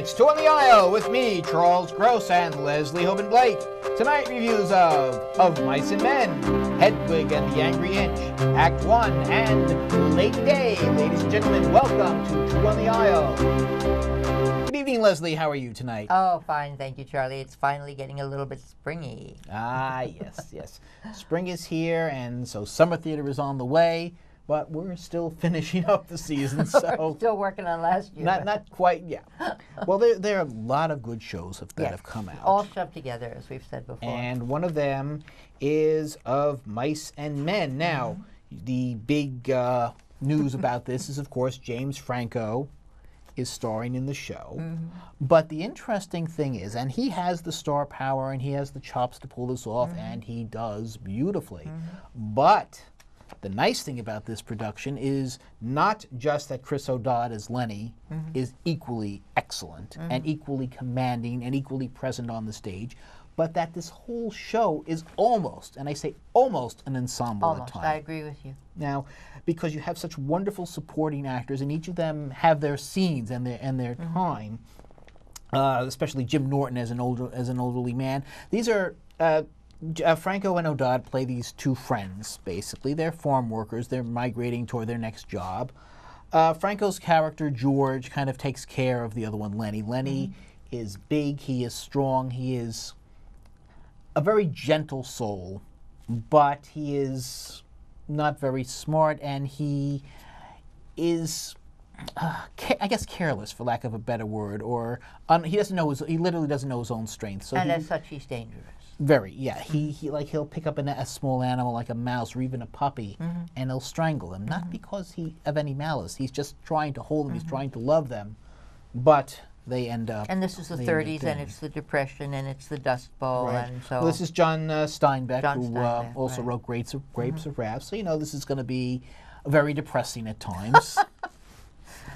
It's Two on the Aisle with me, Charles Gross, and Leslie Hoban Blake. Tonight, reviews of Mice and Men, Hedwig and the Angry Inch, Act 1, and Lady Day. Ladies and gentlemen, welcome to Two on the Aisle. Good evening, Leslie. How are you tonight? Oh, fine. Thank you, Charlie. It's finally getting a little bit springy. Ah, yes, yes. Spring is here, and so summer theater is on the way. But we're still finishing up the season, so We're still working on last year. Not quite, yeah. Well, there are a lot of good shows that have come out. All shoved together, as we've said before. And one of them is of Mice and Men. Now, the big news about this is, of course, James Franco is starring in the show. But the interesting thing is, and he has the star power and he has the chops to pull this off, and he does beautifully. But the nice thing about this production is not just that Chris O'Dowd as Lenny is equally excellent and equally commanding and equally present on the stage, but that this whole show is almost, and I say almost, an ensemble at times. I agree with you. Now, because you have such wonderful supporting actors, and each of them have their scenes and their time, especially Jim Norton as an elderly man. These are Franco and O'Dowd play these two friends, basically. They're farm workers. They're migrating toward their next job. Franco's character, George, kind of takes care of the other one, Lenny. Lenny is big. He is strong. He is a very gentle soul, but he is not very smart, and he is, I guess, careless, for lack of a better word, or he literally doesn't know his own strength. So and as such, he's dangerous. Very, yeah. He'll pick up a small animal like a mouse or even a puppy, and he'll strangle them. Not because of any malice. He's just trying to hold them. He's trying to love them, but they end up. And this is the 30s, and it's the Depression, and it's the Dust Bowl, and so. Well, this is John Steinbeck, who also right. wrote Grapes of Wrath. So this is going to be very depressing at times.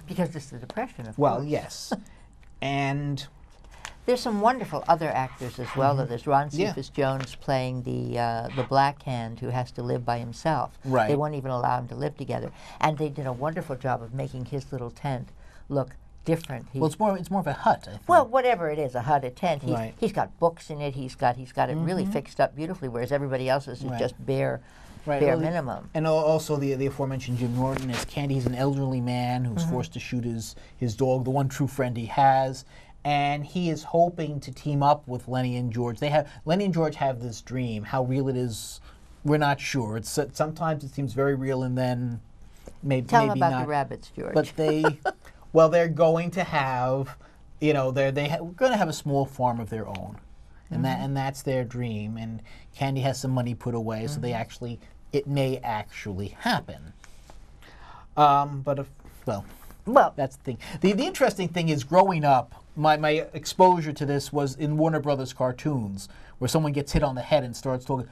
Because it's the Depression, of course. Well, yes, and. There's some wonderful other actors as well. There's Ron Cephas Jones playing the black hand who has to live by himself. Right. They won't even allow him to live together. And they did a wonderful job of making his little tent look different. Well, it's more of a hut, I think. Well, whatever it is, a hut, a tent. He's got books in it. He's got it really fixed up beautifully, whereas everybody else's is just bare minimum. And also the aforementioned Jim Norton as Candy. He's an elderly man who's forced to shoot his dog, the one true friend he has. And he is hoping to team up with Lenny and George. Lenny and George have this dream. How real it is, we're not sure. Sometimes it seems very real, and then maybe not. Tell them about the rabbits, George. But they're going to have, we're going to have a small farm of their own, and that's their dream. And Candy has some money put away, so it may actually happen. Well, that's the thing. The interesting thing is, growing up, my exposure to this was in Warner Brothers cartoons, where someone gets hit on the head and starts talking,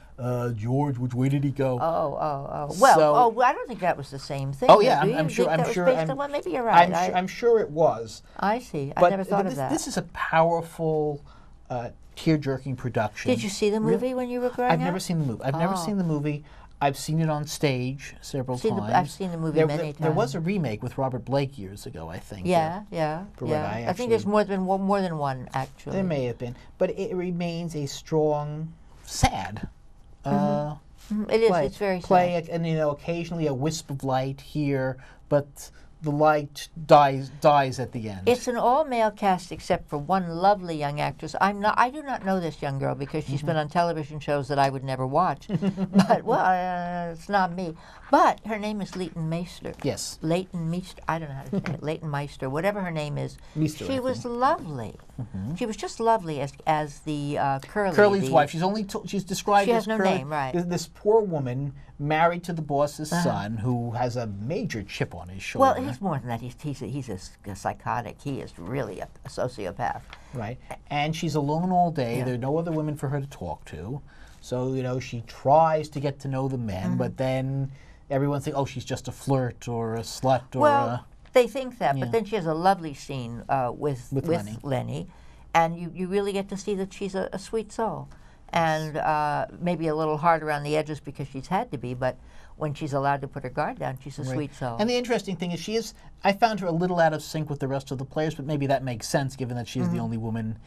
George, which way did he go? Well, I don't think that was the same thing. Oh, yeah, I'm sure. Well, maybe you're right. I'm sure it was. I see. I never thought of that. This is a powerful, tear-jerking production. Did you see the movie when you were growing up? I've never seen the movie. I've seen it on stage several times. I've seen the movie many times. There was a remake with Robert Blake years ago, I think. Yeah. I think there's more than one, actually. There may have been. But it remains a strong, sad It is. play. It's very sad. And occasionally a wisp of light here, but the light dies at the end. It's an all-male cast except for one lovely young actress. I do not know this young girl because she's been on television shows that I would never watch. But it's not me. But her name is Leighton Meester. Yes. Leighton Meester. I don't know how to say it. Leighton Meister, whatever her name is. Meester, she was lovely. She was just lovely as the Curly's wife. She's described as She has no name, right? This poor woman married to the boss's son, who has a major chip on his shoulder. Well, he's more than that. He's a psychotic. He is really a sociopath. Right. And she's alone all day. There are no other women for her to talk to. So, she tries to get to know the men, but then everyone thinks, she's just a flirt or a slut or they think that, but then she has a lovely scene with Lenny, and you really get to see that she's a sweet soul. And maybe a little hard around the edges because she's had to be, but when she's allowed to put her guard down, she's a sweet soul. And the interesting thing is I found her a little out of sync with the rest of the players, but maybe that makes sense given that she's the only woman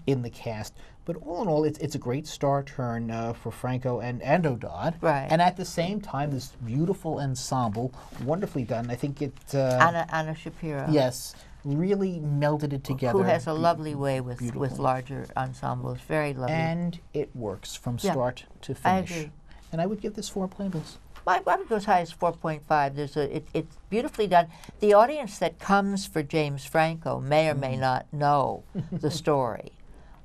in the cast. But all in all, it's a great star turn for Franco and Audra. Right. And at the same time, this beautiful ensemble, wonderfully done. I think it... Anna Shapiro. Yes. Really melded it together. Who has a lovely way with larger ensembles. Very lovely. And it works from start to finish. I agree. And I would give this 4 playbills. I would go as high as 4.5. It's beautifully done. The audience that comes for James Franco may or may not know the story,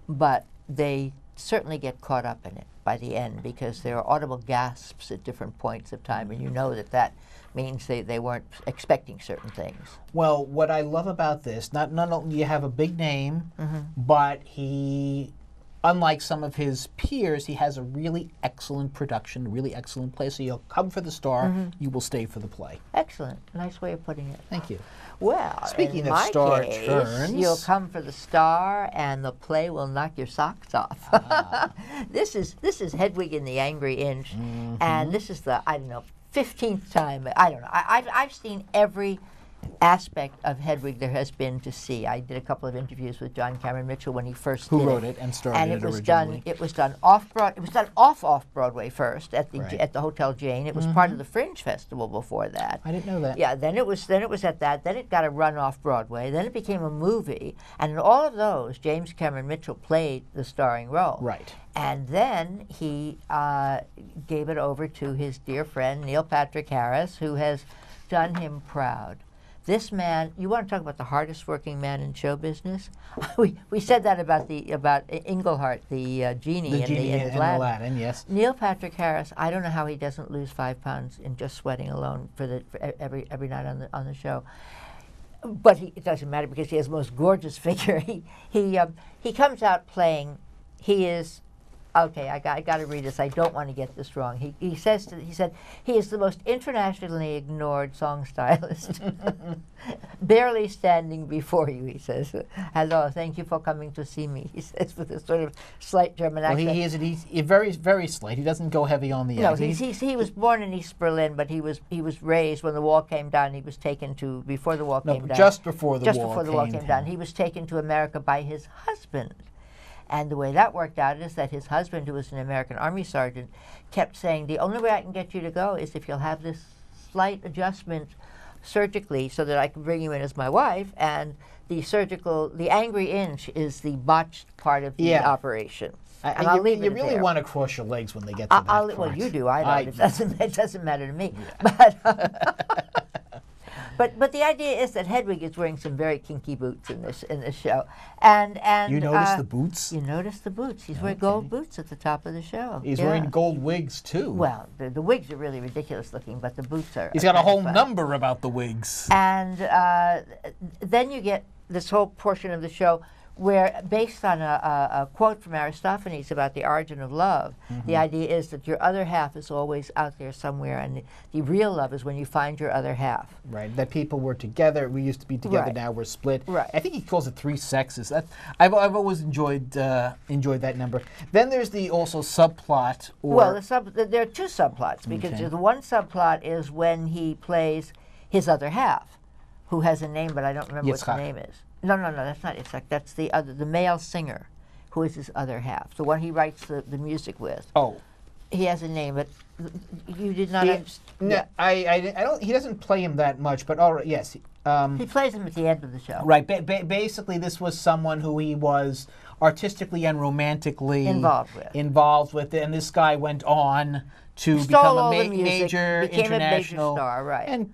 but they certainly get caught up in it by the end because there are audible gasps at different points of time, and you know that means they weren't expecting certain things. Well, what I love about this, not only you have a big name, but he, unlike some of his peers, he has a really excellent production, really excellent play. So you'll come for the star, you will stay for the play. Excellent. Nice way of putting it. Thank you. Well, speaking in of my star case, turns, you'll come for the star, and the play will knock your socks off. This is Hedwig and the Angry Inch, and this is the 15th time. I don't know. I've seen every aspect of Hedwig there has been to see. I did a couple of interviews with John Cameron Mitchell when he first who wrote it and started and it was originally. It was done off Broadway first at the Hotel Jane. It was part of the Fringe Festival before that. I didn't know that. Yeah, then it was at that. Then it got a run off Broadway. Then it became a movie, and in all of those, James Cameron Mitchell played the starring role. Right. And then he gave it over to his dear friend Neil Patrick Harris, who has done him proud. This man, you want to talk about the hardest working man in show business? we said that about Englehart, the genie in Aladdin. Yes. Neil Patrick Harris, I don't know how he doesn't lose 5 pounds in just sweating alone for every night on the show. But it doesn't matter because he has the most gorgeous figure. He comes out playing. He is. Okay, I got to read this. I don't want to get this wrong. He said he is the most internationally ignored song stylist. Barely standing before you, he says. Hello, thank you for coming to see me, he says with a sort of slight German accent. He's very, very slight. He doesn't go heavy on the No, X. he was born in East Berlin, but he was raised when the wall came down. He was taken to, before the wall came down. Just before the wall came down. He was taken to America by his husband. And the way that worked out is that his husband, who was an American Army sergeant, kept saying, the only way I can get you to go is if you'll have this slight adjustment surgically so that I can bring you in as my wife. And the angry inch is the botched part of the operation. And I'll leave it You really there. want to cross your legs when they get to that part. Well, you do. I don't. It doesn't matter to me. Yeah. But the idea is that Hedwig is wearing some very kinky boots in this show, and you notice the boots. You notice the boots. He's wearing gold boots at the top of the show. He's wearing gold wigs too. Well, the wigs are really ridiculous looking, but the boots are. He's got a whole number about the wigs. And then you get this whole portion of the show where, based on a quote from Aristophanes about the origin of love, the idea is that your other half is always out there somewhere, and the real love is when you find your other half. Right, that people were together, we used to be together, now we're split. Right. I think he calls it 3 sexes. I've always enjoyed that number. Then there's the also subplot. There are 2 subplots, because the one subplot is when he plays his other half, who has a name, but I don't remember what the name is. No, that's not Yitzhak. That's the male singer, who is his other half, the one he writes the music with. Oh. He has a name, but you did not understand. No, I don't. He doesn't play him that much, but all right, yes. He plays him at the end of the show. Right. Basically, this was someone who he was artistically and romantically involved with, and this guy went on to become a major international star, right? And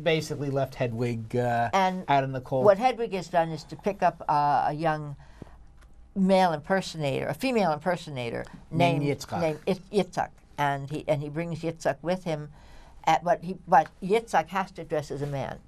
basically left Hedwig out in the cold. What Hedwig has done is to pick up a young female impersonator named Yitzhak, and he brings Yitzhak with him, but Yitzhak has to dress as a man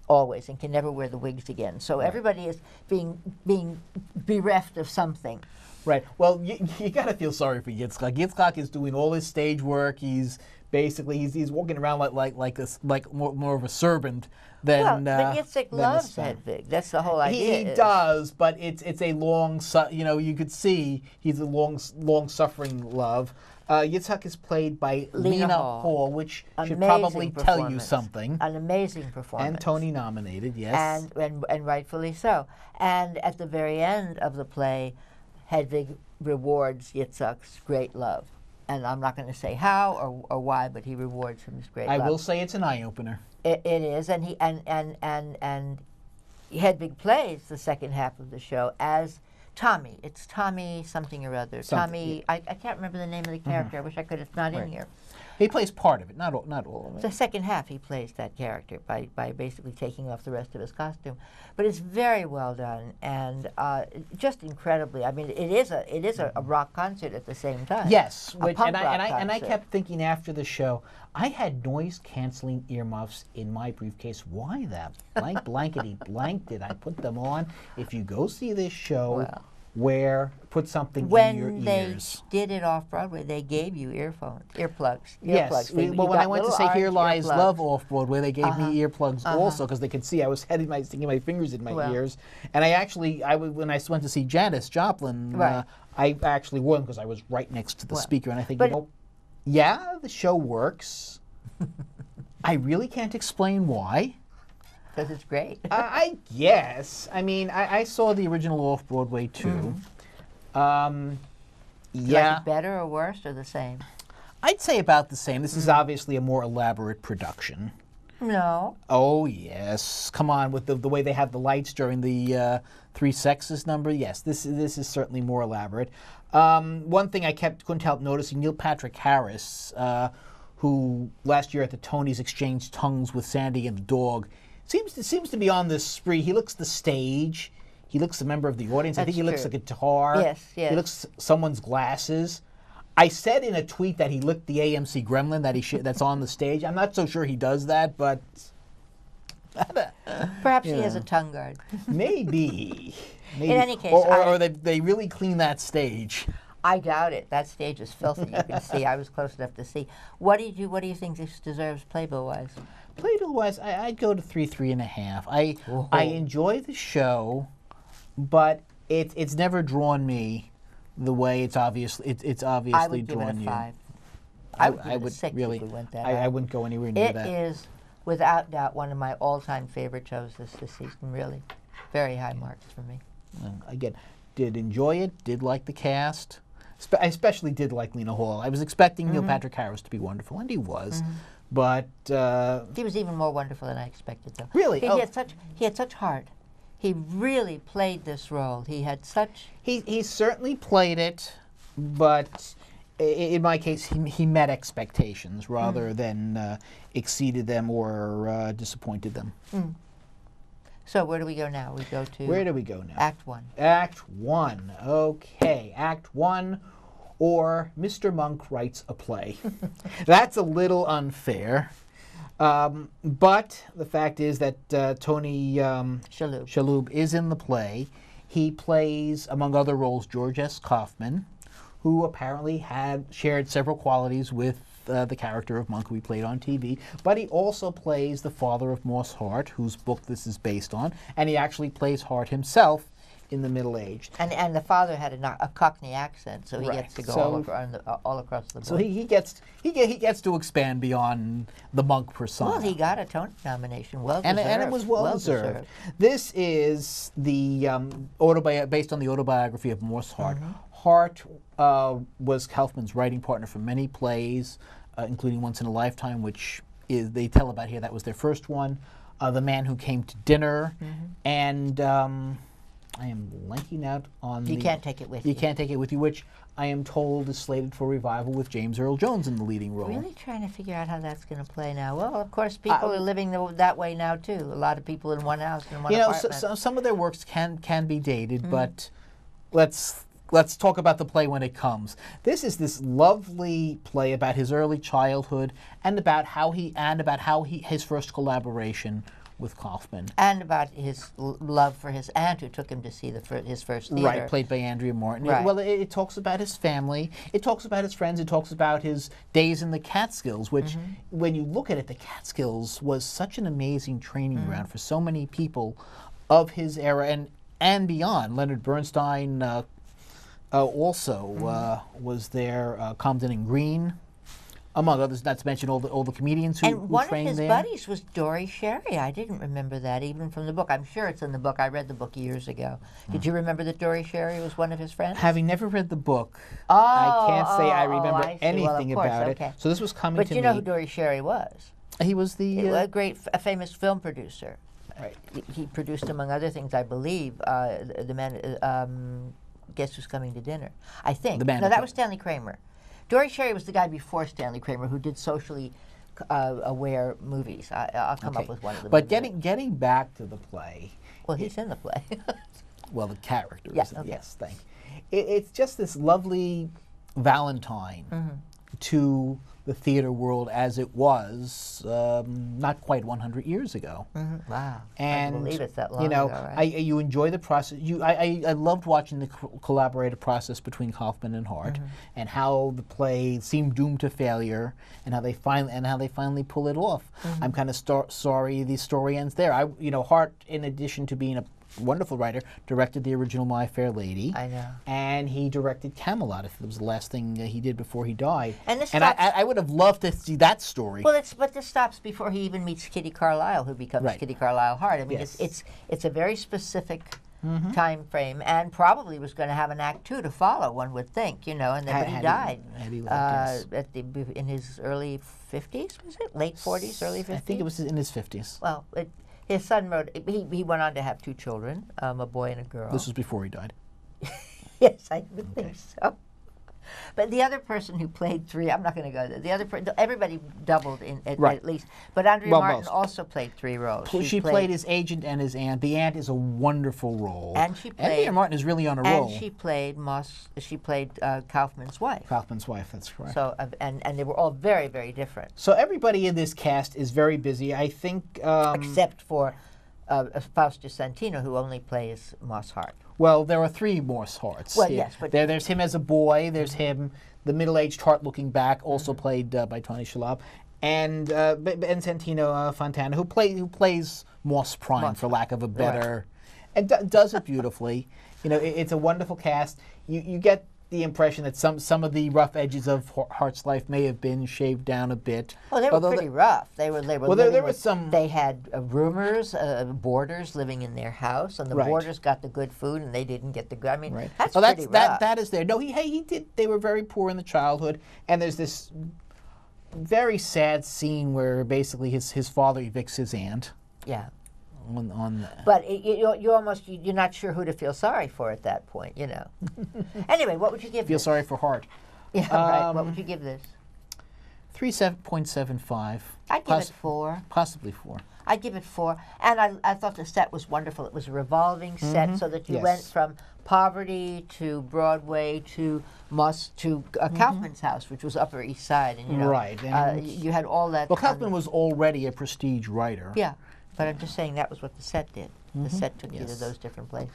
always and can never wear the wigs again. So everybody is being bereft of something. Right. Well, you got to feel sorry for Yitzhak. Yitzhak is doing all his stage work. He's basically he's walking around like this, like more of a servant than. But Yitzhak loves Hedwig. That's the whole idea. He does, but it's a long, you could see he's a long suffering love. Yitzhak is played by Lena Hall, which should probably tell you something. An amazing performance. And Tony nominated, yes. And rightfully so. And at the very end of the play, Hedwig rewards Yitzhak's great love. And I'm not going to say how or why, but he rewards him his great love. I will say it's an eye-opener. It is, and Hedwig plays the second half of the show as Tommy. It's Tommy something or other. Tommy, yeah. I can't remember the name of the character. I wish I could. It's not in here. He plays part of it, not all of it. The second half, he plays that character by basically taking off the rest of his costume. But it's very well done and just incredibly. I mean, it is a rock concert at the same time. Yes, and I kept thinking after the show, I had noise canceling earmuffs in my briefcase. Why that blankety blank did I put them on? If you go see this show. Well, put something in your ears. When they did it off Broadway, they gave you earplugs. Yes. Well, when I went to say Here Lies Love off Broadway, they gave me earplugs also because they could see I was sticking my fingers in my ears. And when I went to see Janis Joplin, I actually wore them because I was right next to the speaker. And I think, the show works. I really can't explain why. Because it's great. I guess. I mean, I saw the original off-Broadway, too. Like it better or worse or the same? I'd say about the same. This is obviously a more elaborate production. No. Oh, yes. Come on, with the way they have the lights during the Three Sexes number. Yes, this is certainly more elaborate. One thing I couldn't help noticing, Neil Patrick Harris, who last year at the Tonys exchanged tongues with Sandy and the dog, seems to be on this spree. He looks the stage. He looks a member of the audience. I think he looks a guitar. Yes. He looks someone's glasses. I said in a tweet that he licked the AMC gremlin that's on the stage. I'm not so sure he does that, but perhaps he has a tongue guard. Maybe. In any case, or they really clean that stage. I doubt it. That stage is filthy. You can see. I was close enough to see. What do you think this deserves playbill-wise? Playbill-wise, I'd go to 3.5. I enjoy the show, but it's never drawn me the way it's obviously drawn you. I would give it a 6 really, if we went that I wouldn't go anywhere near that. It is, without doubt, one of my all-time favorite shows this season, really. Very high marks for me. Again, did enjoy it, did like the cast. I especially did like Lena Hall. I was expecting Neil Patrick Harris to be wonderful, and he was. But he was even more wonderful than I expected, though. Really? He had such heart. He really played this role. He had such... He certainly played it, but in my case, he met expectations rather than exceeded them or disappointed them. So where do we go now? Where do we go now? Act 1. Act 1. Okay. Act 1, or Mr. Monk writes a play. That's a little unfair. But the fact is that Tony Shalhoub is in the play. He plays, among other roles, George S. Kaufman, who apparently had shared several qualities with the character of Monk we played on TV. But he also plays the father of Moss Hart, whose book this is based on, and he actually plays Hart himself in the middle age. And the father had a Cockney accent, so he gets to go all across the board. So he gets to expand beyond the Monk persona. Well, he got a Tony nomination, well-deserved. And it was well-deserved. This is the based on the autobiography of Morse Hart. Hart was Kaufman's writing partner for many plays, including Once in a Lifetime, which they tell about here. That was their first one. The Man Who Came to Dinner, and I am blanking out on You Can't Take It With You. You Can't Take It With You, which I am told is slated for revival with James Earl Jones in the leading role. Really trying to figure out how that's going to play now. Well, of course, people are living that way now, too. A lot of people in one house, in one apartment. Some of their works can be dated, but let's talk about the play when it comes. This is this lovely play about his early childhood and about how his first collaboration with Kaufman. And about his love for his aunt, who took him to see his first theater. Right, played by Andrea Martin. Right. It talks about his family. It talks about his friends. It talks about his days in the Catskills, which, when you look at it, the Catskills was such an amazing training ground for so many people of his era and beyond. Leonard Bernstein also was there. Comden and Green, among others, not to mention all the comedians who trained there. And one of his buddies was Dory Sherry. I didn't remember that even from the book. I'm sure it's in the book. I read the book years ago. Did you remember that Dory Sherry was one of his friends? Having never read the book, I can't say I remember anything about okay. it. So this was coming to me. But you know who Dory Sherry was? He was a famous film producer. Right. He produced, among other things, I believe, the man. Guess Who's Coming to Dinner? I think. No, that was Stanley Kramer. Dory Sherry was the guy before Stanley Kramer who did socially aware movies. I'll come up with one of them. But getting back to the play. Well, he's in the play. Well, the character. Yeah, okay. Yes, thank you. It's just this lovely Valentine to the theater world as it was not quite 100 years ago. Wow. And I can believe it's that long ago, right? you enjoy the process. I loved watching the collaborative process between Kaufman and Hart, and how the play seemed doomed to failure, and how they finally pull it off. I'm kind of sorry the story ends there. Hart, in addition to being a wonderful writer, directed the original My Fair Lady. I know. And he directed Camelot. If it was the last thing he did before he died. And I would have loved to see that story. Well, but this stops before he even meets Kitty Carlisle, who becomes Kitty Carlisle Hart. I mean, it's a very specific time frame, and probably was going to have an act 2 to follow, one would think, and then but he died in his early 50s, was it? Late 40s, early 50s? I think it was in his 50s. Well, his son wrote, he went on to have 2 children, a boy and a girl. This was before he died. Yes, I would think so. But the other person who played 3, I'm not going to go there. The other everybody doubled at least. But Andrea Martin also played 3 roles. She played his agent and his aunt. The aunt is a wonderful role. And Andrea Martin is really on a roll. And she played Kaufman's wife. Kaufman's wife, that's correct. So and they were all very, very different. So everybody in this cast is very busy. I think except for Faustus Santino, who only plays Moss Hart. Well, there are 3 Morse Harts. Well, yes, but there's him as a boy. There's him, the middle-aged Hart looking back, also played by Tony Shalhoub, and Santino Fontana, who plays Moss Prime, for lack of a better, and does it beautifully. It's a wonderful cast. You get the impression that some of the rough edges of Hart's life may have been shaved down a bit. Well, they were pretty rough. They were. Well, there was some. They had roomers, boarders living in their house, and the boarders got the good food, and they didn't get the good. I mean, that's pretty rough. That is there. No, he did. They were very poor in the childhood, and there's this very sad scene where basically his father evicts his aunt. Yeah. But you're not sure who to feel sorry for at that point, Anyway, what would you give? Feel sorry for Hart. Yeah, right. What would you give this? 3.75. I'd give it 4. Possibly 4. I'd give it 4. And I thought the set was wonderful. It was a revolving set, so that you went from poverty to Broadway to Kaufman's house, which was Upper East Side, and right. And you had all that. Well, Kaufman was already a prestige writer. Yeah. But I'm just saying that was what the set did. The set took you to those different places.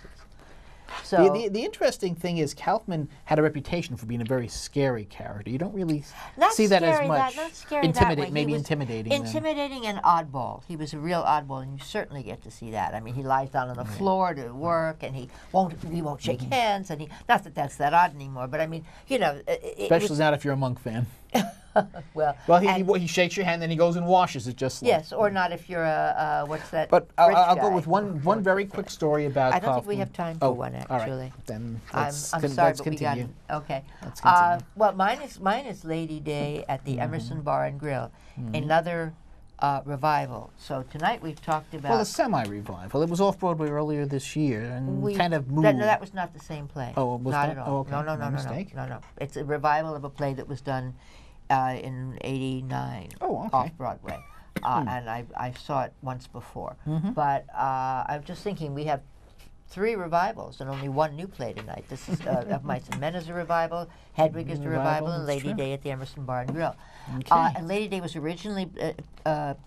So the interesting thing is Kaufman had a reputation for being a very scary character. You don't really see that as much. Not scary that way. Maybe intimidating. Intimidating and oddball. He was a real oddball, and you certainly get to see that. I mean, he lies down on the floor to work, and he won't shake hands, and not that that's that odd anymore. But I mean, especially not if you're a Monk fan. Well, he shakes your hand, then he goes and washes it just like. Yes, or not if you're a what's that? But I'll go with one very quick story about I don't Kaufman. think we have time for one, actually. All right. Then I'm sorry, let's but continue. we got okay. Let's continue. Well, mine is Lady Day at the Emerson Bar and Grill, another revival. So tonight we've talked about. Well, a semi-revival. It was off Broadway earlier this year and kind of moved. No, that was not the same play. Oh, it was not at all. Oh, okay. No. It's a revival of a play that was done in '89 off Broadway. And I saw it once before. But I'm just thinking we have 3 revivals and only 1 new play tonight. This is Of Mice and Men is a revival, Hedwig is the revival, and Lady Day at the Emerson Bar and Grill. And Lady Day was originally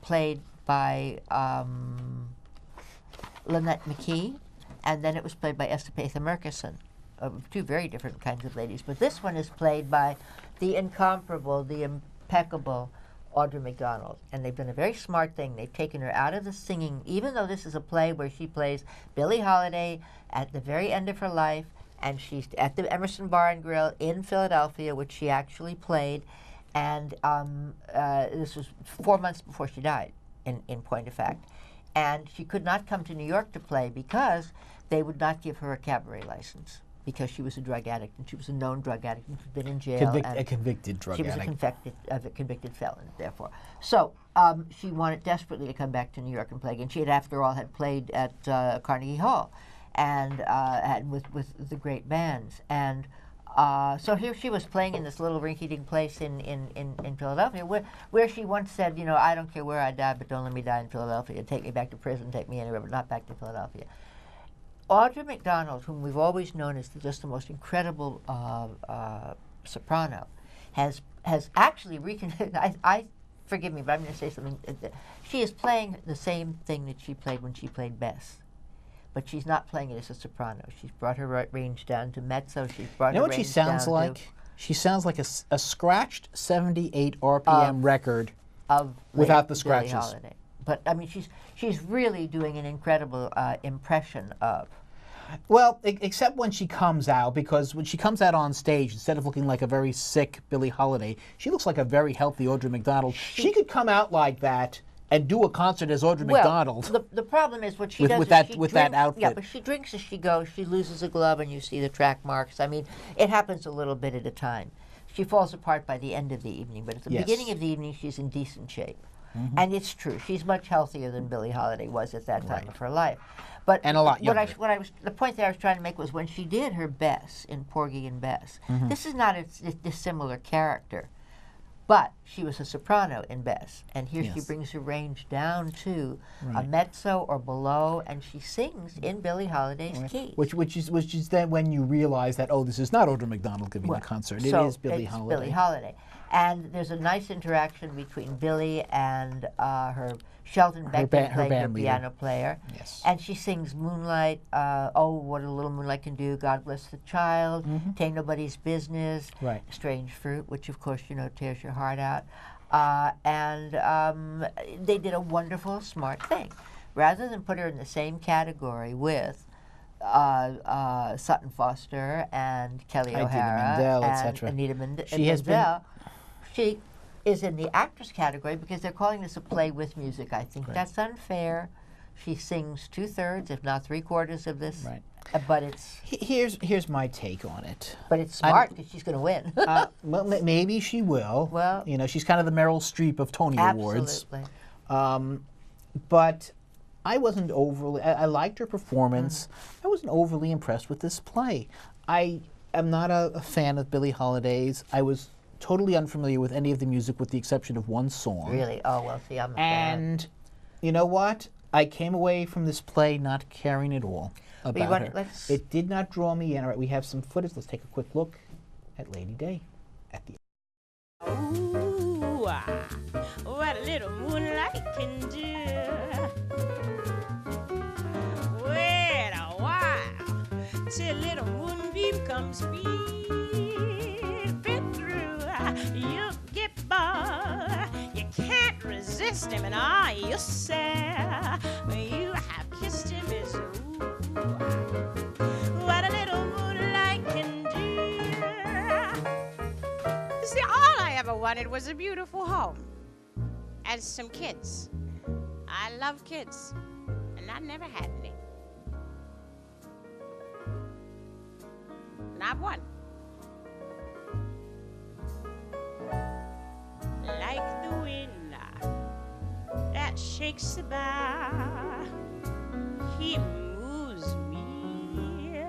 played by Lynette McKee, and then it was played by Estepatha Murkison. Two very different kinds of ladies. But this one is played by the incomparable, the impeccable Audra McDonald. And they've done a very smart thing. They've taken her out of the singing, even though this is a play where she plays Billie Holiday at the very end of her life, and she's at the Emerson Bar and Grill in Philadelphia, which she actually played. And this was 4 months before she died, in point of fact. And she could not come to New York to play because they would not give her a cabaret license, because she was a drug addict, and she was a known drug addict, and she'd been in jail. A convicted drug addict. She was a convicted felon, therefore. So she wanted desperately to come back to New York and play again. She had, after all, had played at Carnegie Hall, and with the great bands. And so here she was playing in this little rinky-dink place in Philadelphia, where she once said, you know, I don't care where I die, but don't let me die in Philadelphia. Take me back to prison, take me anywhere, but not back to Philadelphia. Audra McDonald, whom we've always known as just the most incredible soprano, has actually forgive me, but I'm going to say something. She is playing the same thing that she played when she played Bess, but she's not playing it as a soprano. She's brought her range down to mezzo. She's brought her range down to... You know what she sounds like? She sounds like a scratched 78 RPM record without the scratches. Billie Holiday. But I mean, she's really doing an incredible impression of. Well, except when she comes out, because when she comes out on stage, instead of looking like a very sick Billie Holiday, she looks like a very healthy Audra McDonald. She could come out like that and do a concert as Audra McDonald. The problem is what she does with is that outfit. Yeah, but she drinks as she goes. She loses a glove, and you see the track marks. I mean, it happens a little bit at a time. She falls apart by the end of the evening, but at the beginning of the evening, she's in decent shape. Mm-hmm. And it's true. She's much healthier than Billie Holiday was at that time of her life. But and a lot younger. The point that I was trying to make was when she did her Bess in Porgy and Bess, this is not a dissimilar character, but she was a soprano in Bess. And here she brings her range down to a mezzo or below, and she sings in Billie Holiday's key. Which is then when you realize that, oh, this is not Audra McDonald giving the concert. It is Billie Holiday. Billie Holiday. And there's a nice interaction between Billie and her Shelton Beckman, her piano player. Yes. And she sings Moonlight, Oh, What a Little Moonlight Can Do, God Bless the Child, Tain't Nobody's Business, Strange Fruit, which of course, you know, tears your heart out. And they did a wonderful, smart thing. Rather than put her in the same category with Sutton Foster and Kelly O'Hara and Anita Menzel, she is in the actress category because they're calling this a play with music. I think that's unfair. She sings 2/3, if not 3/4 of this. Right. But it's... Here's my take on it. But it's smart because she's going to win. Well, maybe she will. Well... You know, she's kind of the Meryl Streep of Tony Awards. Absolutely. But I wasn't overly... I liked her performance. I wasn't overly impressed with this play. I am not a fan of Billie Holiday's. I was totally unfamiliar with any of the music with the exception of one song. Really? Oh, well, see, I'm a fan. And you know what? I came away from this play not caring at all about her. It did not draw me in. All right, we have some footage. Let's take a quick look at Lady Day at the Ooh, what a little moonlight can do. Wait a while till little moonbeam comes peeping through. You get bored, you can't resist him, and all you say when you have kissed him is ooh, what a little moonlight can do. See, all I ever wanted was a beautiful home and some kids. I love kids, and I never had any. Not one. Like the wind that shakes the bough, he moves me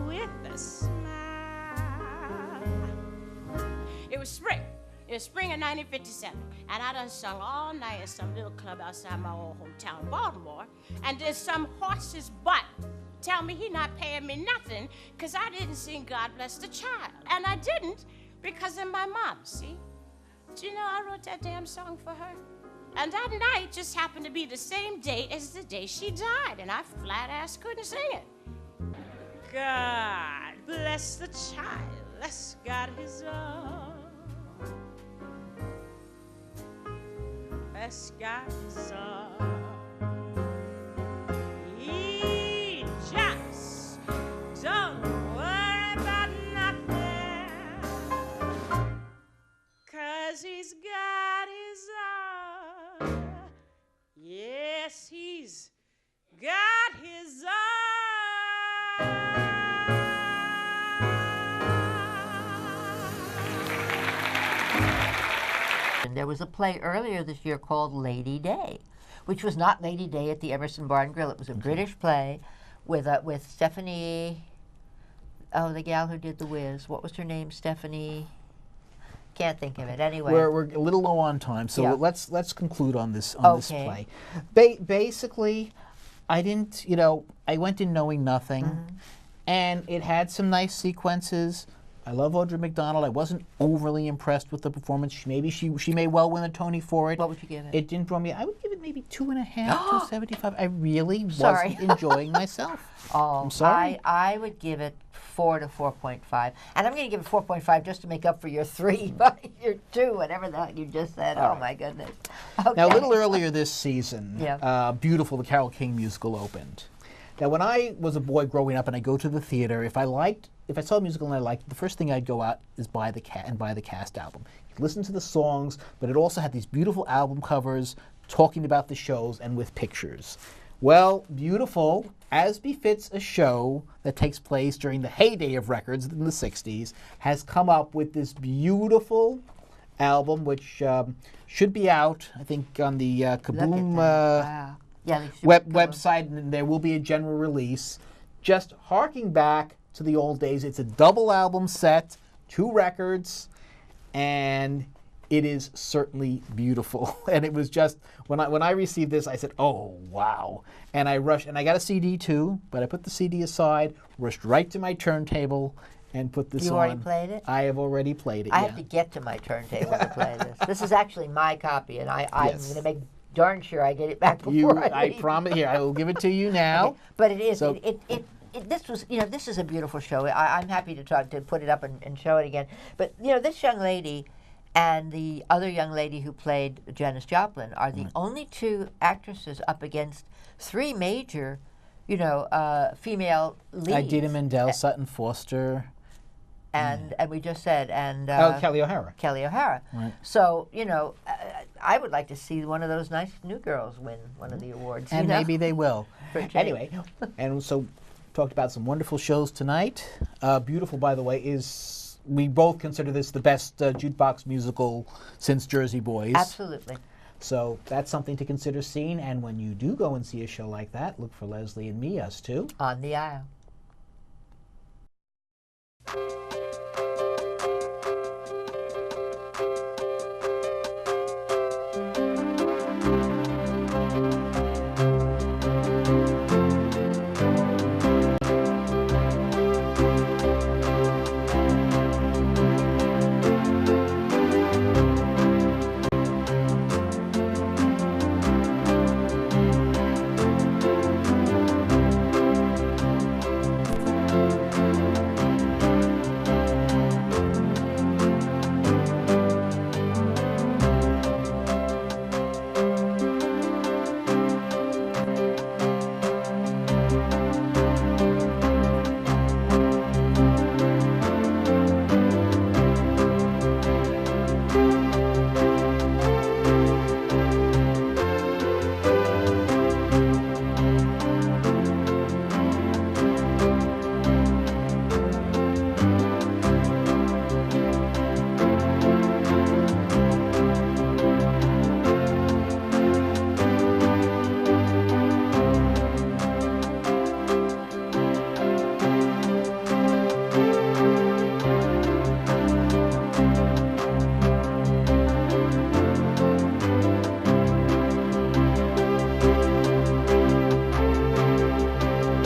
with a smile. It was spring. It was spring of 1957, and I done sung all night at some little club outside my old hometown, Baltimore, and there's some horse's butt tell me he not paying me nothing because I didn't sing God Bless the Child. And I didn't because of my mom, see? Do you know I wrote that damn song for her? And that night just happened to be the same date as the day she died, and I flat-ass couldn't sing it. God bless the child that's got his own. That's got his own. He just don't worry about nothing, 'cause he's got his own. Yes, he's got his own. And there was a play earlier this year called Lady Day, which was not Lady Day at the Emerson Bar and Grill. It was a British play with Stephanie, the gal who did The Wiz. What was her name? Stephanie. Can't think of it. Anyway, We're a little low on time, so Yeah. let's conclude on this play. Basically, I didn't, I went in knowing nothing, and it had some nice sequences. I love Audra McDonald. I wasn't overly impressed with the performance. She may well win a Tony for it. what would you give it? It didn't draw me. I would give it maybe 2.5, 2.75. I really Sorry. wasn't enjoying myself. Oh, I'm sorry. I would give it 4 to 4.5, and I'm going to give it 4.5 just to make up for your 3, your 2, whatever the heck you just said. All Oh right. my goodness. Okay. Now, a little earlier this season, Yeah. Beautiful, the Carole King musical opened. Now, when I was a boy growing up and I go to the theater, if I saw a musical and I liked it, the first thing I'd go out is buy the cast album. You listen to the songs, but it also had these beautiful album covers talking about the shows and with pictures. Well, Beautiful, as befits a show that takes place during the heyday of records in the 60s, has come up with this beautiful album, which should be out, I think, on the Kaboom Wow. Yeah, they should come website, and there will be a general release. Just harking back to the old days, it's a double album set, 2 records, and it is certainly beautiful. And it was just, when I received this, I said, oh, wow. And I rushed, and I got a CD too, but I put the CD aside, rushed right to my turntable, and put this on. You already played it? I have already played it, I have to get to my turntable to play this. This is actually my copy, and I'm Yes. going to make darn sure I get it back before I leave. promise, here, I will give it to you now. Okay. But it is, So- this was, this is a beautiful show. I'm happy to put it up and show it again. But, this young lady and the other young lady who played Janis Joplin are the only 2 actresses up against 3 major, female leads. Idina Menzel, Sutton Foster. And we just said, and Kelly O'Hara. Kelly O'Hara. Right. So, I would like to see one of those nice new girls win one of the awards. And maybe they will. For a change. Anyway, and so talked about some wonderful shows tonight. Beautiful, by the way, we both consider this the best jukebox musical since Jersey Boys. Absolutely. So that's something to consider seeing. And when you do go and see a show like that, look for Leslie and me, us too. On the aisle.